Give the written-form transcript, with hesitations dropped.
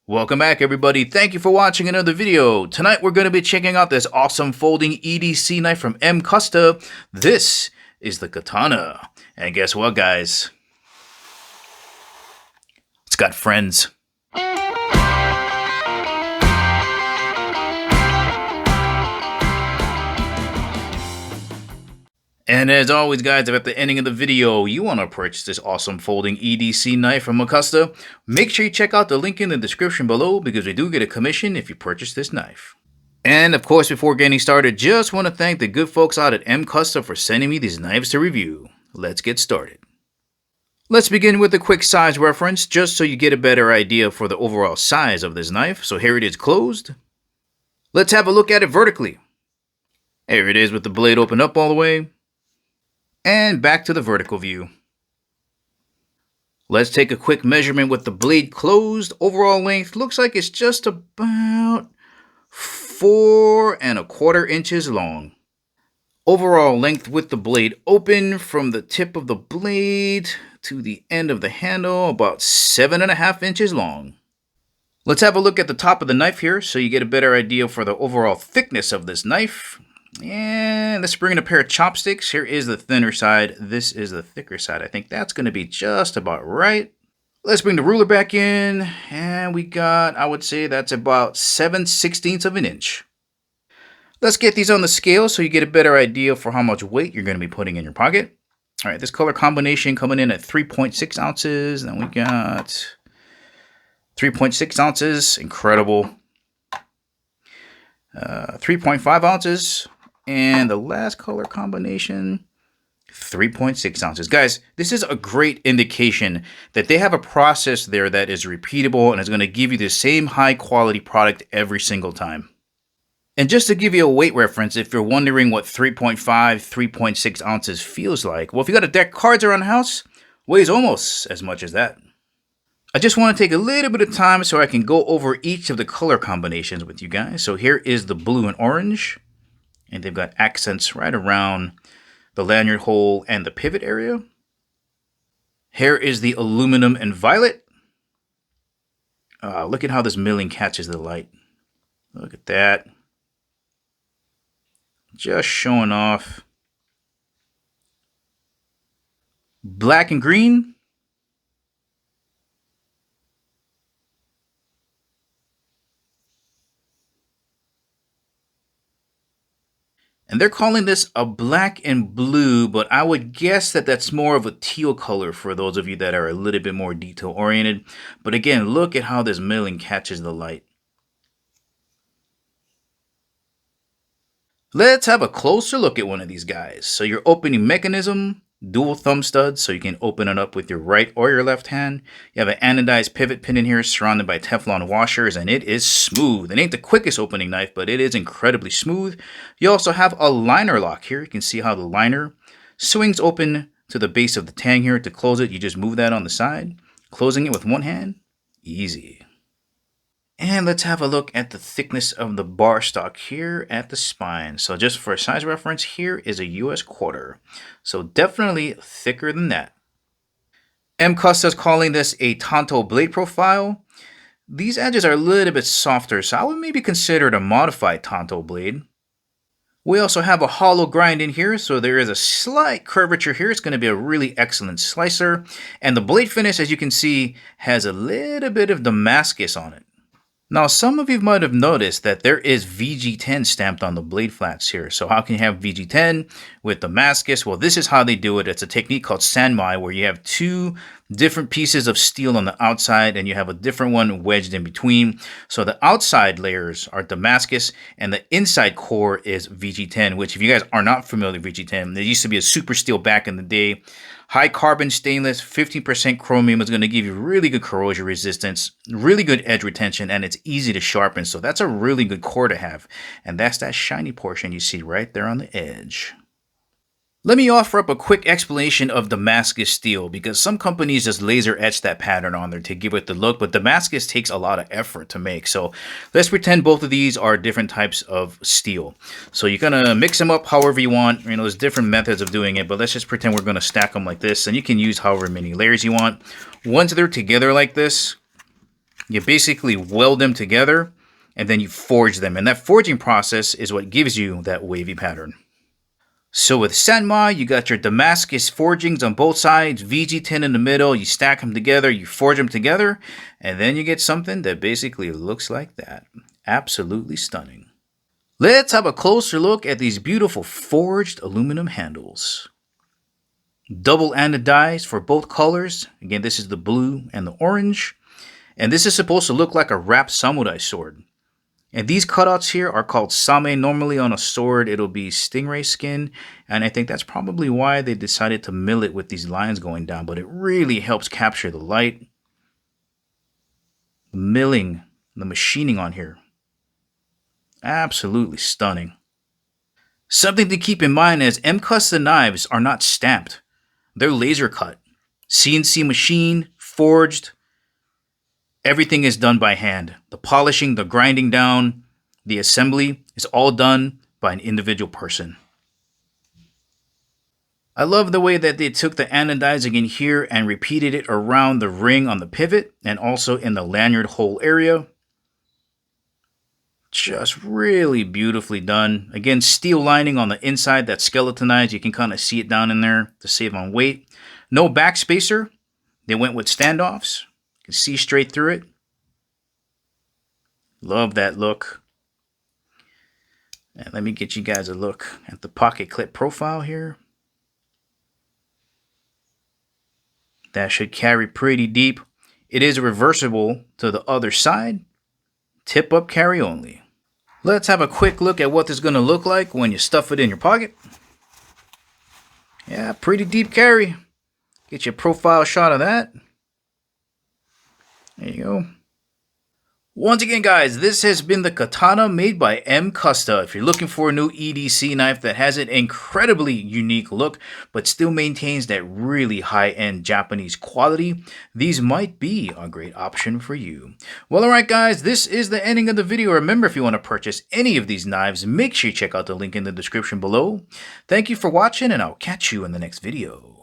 Welcome back, everybody. Thank you for watching another video. Tonight we're going to be checking out this awesome folding EDC knife from MCUSTA. This is the Katana. And guess what, guys? It's got friends. And as always, guys, if at the ending of the video you want to purchase this awesome folding EDC knife from MCUSTA, make sure you check out the link in the description below because we do get a commission if you purchase this knife. And of course, before getting started, just want to thank the good folks out at MCUSTA for sending me these knives to review. Let's get started. Let's begin with a quick size reference just so you get a better idea for the overall size of this knife. So here it is closed. Let's have a look at it vertically. Here it is with the blade open up all the way. And back to the vertical view. Let's take a quick measurement with the blade closed. Overall length looks like it's just about 4¼ inches long. Overall length with the blade open from the tip of the blade to the end of the handle, about 7½ inches long. Let's have a look at the top of the knife here so you get a better idea for the overall thickness of this knife. And let's bring in a pair of chopsticks. Here is the thinner side. This is the thicker side. I think that's going to be just about right. Let's bring the ruler back in. And we got, I would say that's about 7/16 of an inch. Let's get these on the scale so you get a better idea for how much weight you're going to be putting in your pocket. All right, this color combination coming in at 3.6 ounces. Then we got 3.6 ounces. Incredible. 3.5 ounces. And the last color combination, 3.6 ounces. Guys, this is a great indication that they have a process there that is repeatable and is going to give you the same high quality product every single time. And just to give you a weight reference, if you're wondering what 3.6 ounces feels like, well, if you got a deck of cards around the house, weighs almost as much as that. I just want to take a little bit of time so I can go over each of the color combinations with you guys. So here is the blue and orange. And they've got accents right around the lanyard hole and the pivot area. Here is the aluminum and violet. Look at how this milling catches the light. Look at that. Just showing off. Black and green. And they're calling this a black and blue, but I would guess that that's more of a teal color for those of you that are a little bit more detail oriented. But again, look at how this milling catches the light. Let's have a closer look at one of these guys. So your opening mechanism, dual thumb studs, so you can open it up with your right or your left hand. You have an anodized pivot pin in here surrounded by Teflon washers, and it is smooth. It ain't the quickest opening knife, but it is incredibly smooth. You also have a liner lock here. You can see how the liner swings open to the base of the tang here. To close it, you just move that on the side. Closing it with one hand, easy. And let's have a look at the thickness of the bar stock here at the spine. So just for a size reference, here is a US quarter. So definitely thicker than that. MCUSTA is calling this a Tanto blade profile. These edges are a little bit softer, so I would maybe consider it a modified Tanto blade. We also have a hollow grind in here, so there is a slight curvature here. It's going to be a really excellent slicer. And the blade finish, as you can see, has a little bit of damascus on it. Now, some of you might have noticed that there is VG10 stamped on the blade flats here. So how can you have VG10 with Damascus? Well, this is how they do it. It's a technique called sanmai, where you have two different pieces of steel on the outside and you have a different one wedged in between. So the outside layers are Damascus and the inside core is VG10, which if you guys are not familiar with VG10, there used to be a super steel back in the day. High carbon stainless, 15% chromium is going to give you really good corrosion resistance, really good edge retention, and it's easy to sharpen. So that's a really good core to have. And that's that shiny portion you see right there on the edge. Let me offer up a quick explanation of Damascus steel, because some companies just laser etch that pattern on there to give it the look, but Damascus takes a lot of effort to make. So let's pretend both of these are different types of steel. So you're going to mix them up however you want. You know, there's different methods of doing it, but let's just pretend we're going to stack them like this, and you can use however many layers you want. Once they're together like this, You basically weld them together and then you forge them. And that forging process is what gives you that wavy pattern. So with Sanma, you got your Damascus forgings on both sides, VG10 in the middle, you stack them together, you forge them together, and then you get something that basically looks like that. Absolutely stunning. Let's have a closer look at these beautiful forged aluminum handles. Double anodized for both colors. Again, this is the blue and the orange. And this is supposed to look like a wrapped samurai sword. And these cutouts here are called same. Normally on a sword, it'll be stingray skin. And I think that's probably why they decided to mill it with these lines going down. But it really helps capture the light. The milling, the machining on here. Absolutely stunning. Something to keep in mind is MCUSTA knives are not stamped. They're laser cut. CNC machine, forged. Everything is done by hand. The polishing, the grinding down, the assembly is all done by an individual person. I love the way that they took the anodizing in here and repeated it around the ring on the pivot and also in the lanyard hole area. Just really beautifully done. Again, steel lining on the inside that's skeletonized. You can kind of see it down in there to save on weight. No backspacer. They went with standoffs. You can see straight through it. Love that look. And let me get you guys a look at the pocket clip profile here. That should carry pretty deep. It is reversible to the other side. Tip up carry only. Let's have a quick look at what this is going to look like when you stuff it in your pocket. Yeah, pretty deep carry. Get your profile shot of that. There you go. Once again, guys, this has been the Katana made by MCUSTA. If you're looking for a new EDC knife that has an incredibly unique look, but still maintains that really high-end Japanese quality, these might be a great option for you. Well, alright guys, this is the ending of the video. Remember, if you want to purchase any of these knives, make sure you check out the link in the description below. Thank you for watching, and I'll catch you in the next video.